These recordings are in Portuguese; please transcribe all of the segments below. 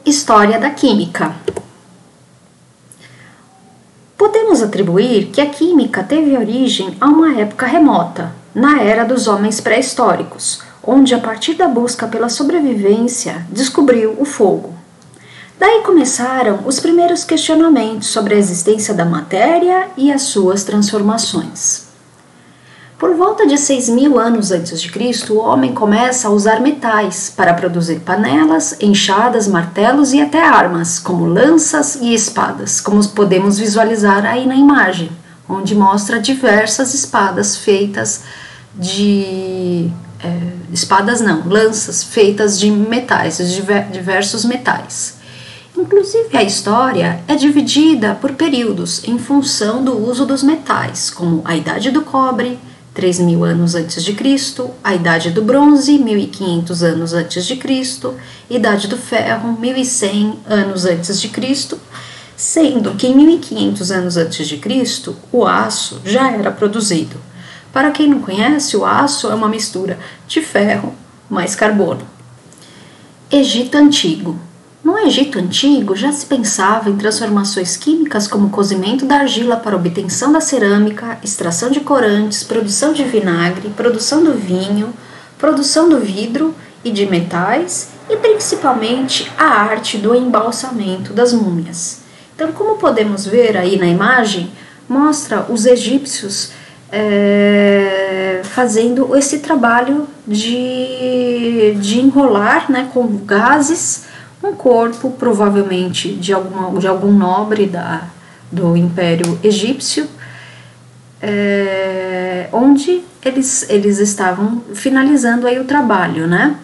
História da química. Podemos atribuir que a química teve origem a uma época remota, na era dos homens pré-históricos, onde, a partir da busca pela sobrevivência, descobriu o fogo. Daí começaram os primeiros questionamentos sobre a existência da matéria e as suas transformações. Por volta de 6.000 anos antes de Cristo, o homem começa a usar metais para produzir panelas, enxadas, martelos e até armas, como lanças e espadas, como podemos visualizar aí na imagem, onde mostra diversas espadas feitas de... lanças feitas de metais, de diversos metais. Inclusive, a história é dividida por períodos em função do uso dos metais, como a Idade do Cobre, 3.000 anos antes de Cristo, a Idade do Bronze, 1.500 anos antes de Cristo, Idade do Ferro, 1.100 anos antes de Cristo, sendo que em 1.500 anos antes de Cristo, o aço já era produzido. Para quem não conhece, o aço é uma mistura de ferro mais carbono. Egito Antigo. No Egito Antigo, já se pensava em transformações químicas como cozimento da argila para obtenção da cerâmica, extração de corantes, produção de vinagre, produção do vinho, produção do vidro e de metais e principalmente a arte do embalsamento das múmias. Então, como podemos ver aí na imagem, mostra os egípcios fazendo esse trabalho de enrolar, né, com gases, um corpo, provavelmente de algum nobre do Império Egípcio, onde eles estavam finalizando aí o trabalho, né?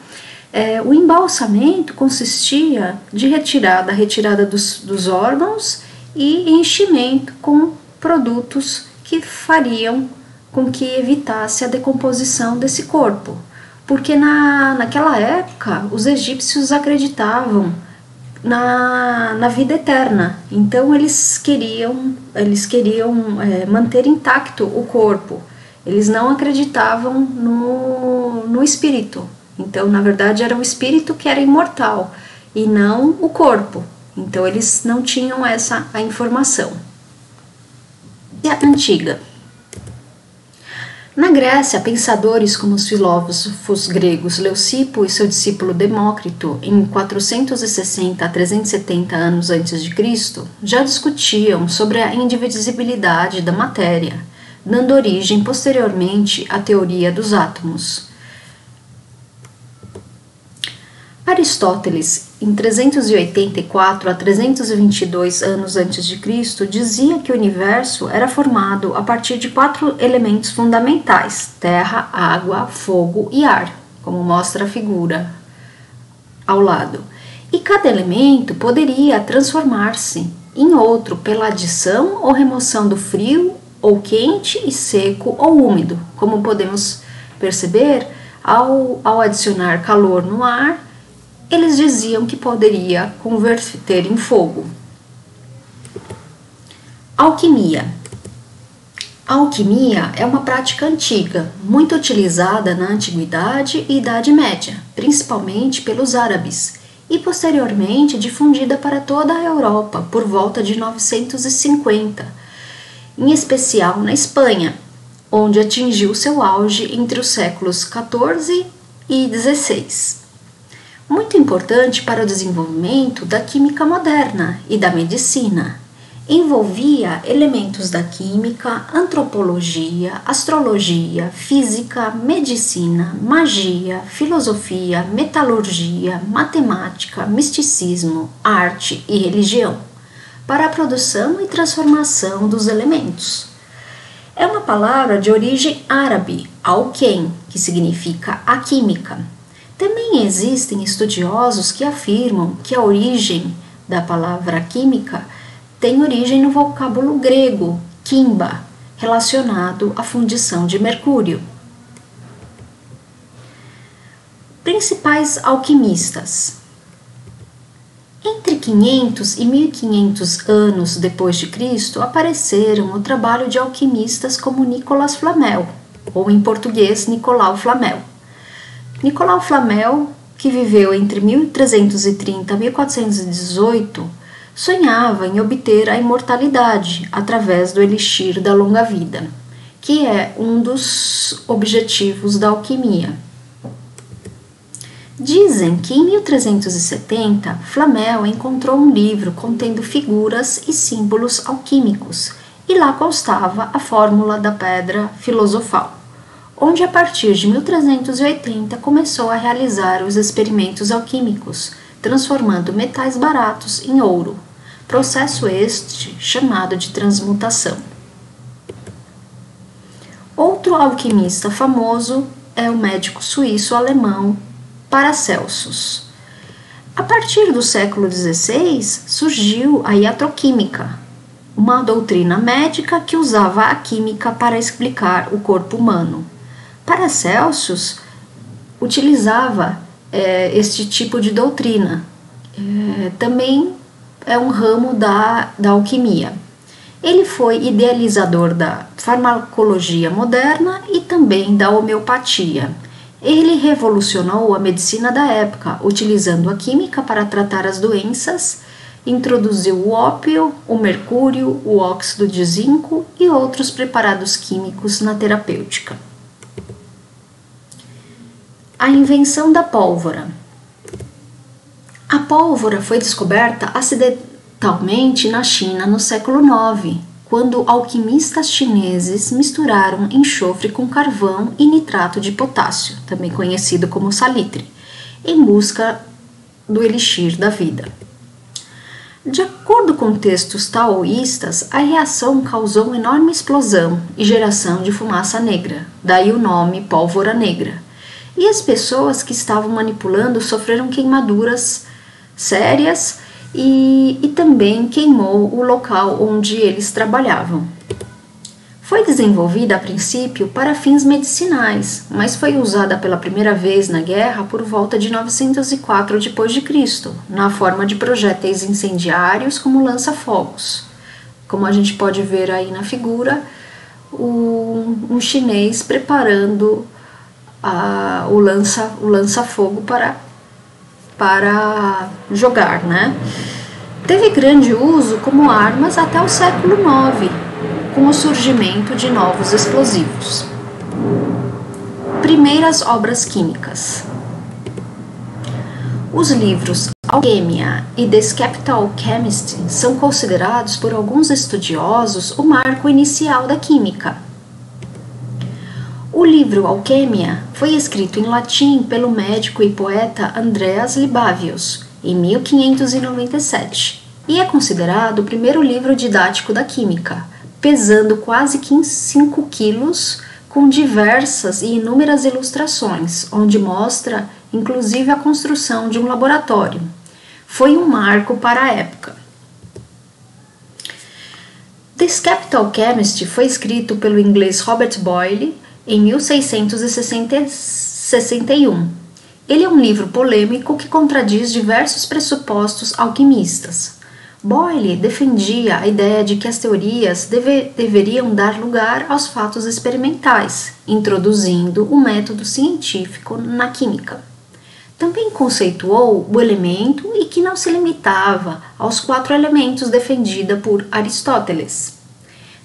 O embalsamento consistia de retirada dos órgãos e enchimento com produtos que fariam com que evitasse a decomposição desse corpo. Porque naquela época os egípcios acreditavam na vida eterna, então eles queriam manter intacto o corpo, eles não acreditavam no espírito, então na verdade era o espírito que era imortal e não o corpo, então eles não tinham a informação. E a antiga. Na Grécia, pensadores como os filósofos gregos Leucipo e seu discípulo Demócrito, em 460 a 370 anos antes de Cristo, já discutiam sobre a indivisibilidade da matéria, dando origem posteriormente à teoria dos átomos. Aristóteles, em 384 a 322 anos antes de Cristo, dizia que o universo era formado a partir de 4 elementos fundamentais: terra, água, fogo e ar, como mostra a figura ao lado. E cada elemento poderia transformar-se em outro pela adição ou remoção do frio, ou quente e seco ou úmido. Como podemos perceber, ao adicionar calor no ar, eles diziam que poderia converter em fogo. Alquimia. A alquimia é uma prática antiga, muito utilizada na Antiguidade e Idade Média, principalmente pelos árabes, e posteriormente difundida para toda a Europa por volta de 950, em especial na Espanha, onde atingiu seu auge entre os séculos XIV e XVI. Muito importante para o desenvolvimento da química moderna e da medicina. Envolvia elementos da química, antropologia, astrologia, física, medicina, magia, filosofia, metalurgia, matemática, misticismo, arte e religião, para a produção e transformação dos elementos. É uma palavra de origem árabe, alquem, que significa a química. Também existem estudiosos que afirmam que a origem da palavra química tem origem no vocábulo grego, kimba, relacionado à fundição de mercúrio. Principais alquimistas. Entre 500 e 1500 anos depois de Cristo, apareceram o trabalho de alquimistas como Nicolas Flamel, ou em português, Nicolau Flamel. Nicolau Flamel que viveu entre 1330 e 1418, sonhava em obter a imortalidade através do elixir da longa vida, que é um dos objetivos da alquimia. Dizem que em 1370, Flamel encontrou um livro contendo figuras e símbolos alquímicos, e lá constava a fórmula da pedra filosofal, onde a partir de 1380 começou a realizar os experimentos alquímicos, transformando metais baratos em ouro, processo este chamado de transmutação. Outro alquimista famoso é o médico suíço-alemão Paracelsus. A partir do século XVI surgiu a iatroquímica, uma doutrina médica que usava a química para explicar o corpo humano. Paracelsus utilizava este tipo de doutrina. Também é um ramo da alquimia. Ele foi idealizador da farmacologia moderna e também da homeopatia. Ele revolucionou a medicina da época, utilizando a química para tratar as doenças, introduziu o ópio, o mercúrio, o óxido de zinco e outros preparados químicos na terapêutica. A invenção da pólvora. A pólvora foi descoberta acidentalmente na China no século IX, quando alquimistas chineses misturaram enxofre com carvão e nitrato de potássio, também conhecido como salitre, em busca do elixir da vida. De acordo com textos taoístas, a reação causou uma enorme explosão e geração de fumaça negra, daí o nome pólvora negra. E as pessoas que estavam manipulando sofreram queimaduras sérias e também queimou o local onde eles trabalhavam. Foi desenvolvida a princípio para fins medicinais, mas foi usada pela primeira vez na guerra por volta de 904 d.C., na forma de projéteis incendiários como lança-fogos. Como a gente pode ver aí na figura, um chinês preparando o lança-fogo para jogar, né? Teve grande uso como armas até o século IX, com o surgimento de novos explosivos. Primeiras obras químicas. Os livros Alquimia e The Skeptical Chemist são considerados por alguns estudiosos o marco inicial da química. O livro Alquimia foi escrito em latim pelo médico e poeta Andreas Libavius, em 1597, e é considerado o primeiro livro didático da química, pesando quase 5 quilos, com diversas e inúmeras ilustrações, onde mostra inclusive a construção de um laboratório. Foi um marco para a época. The Skeptical Chemist foi escrito pelo inglês Robert Boyle em 1661. Ele é um livro polêmico que contradiz diversos pressupostos alquimistas. Boyle defendia a ideia de que as teorias deveriam dar lugar aos fatos experimentais, introduzindo o método científico na química. Também conceituou o elemento e que não se limitava aos 4 elementos defendida por Aristóteles.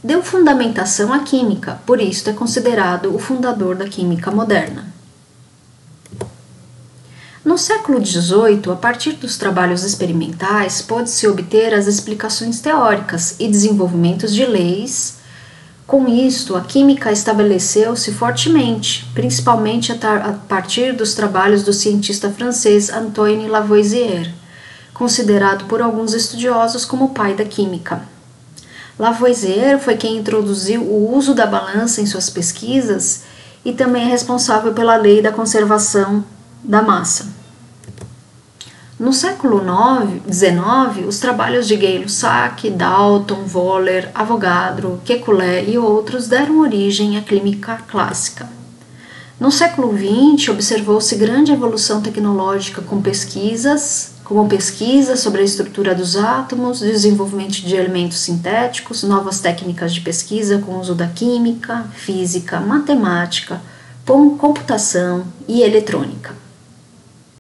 Deu fundamentação à química, por isso é considerado o fundador da química moderna. No século XVIII, a partir dos trabalhos experimentais, pôde-se obter as explicações teóricas e desenvolvimentos de leis. Com isto, a química estabeleceu-se fortemente, principalmente a partir dos trabalhos do cientista francês Antoine Lavoisier, considerado por alguns estudiosos como o pai da química. Lavoisier foi quem introduziu o uso da balança em suas pesquisas e também é responsável pela lei da conservação da massa. No século XIX, os trabalhos de Gay-Lussac, Dalton, Wöhler, Avogadro, Kekulé e outros deram origem à química clássica. No século XX, observou-se grande evolução tecnológica como pesquisa sobre a estrutura dos átomos, desenvolvimento de elementos sintéticos, novas técnicas de pesquisa com o uso da química, física, matemática, computação e eletrônica.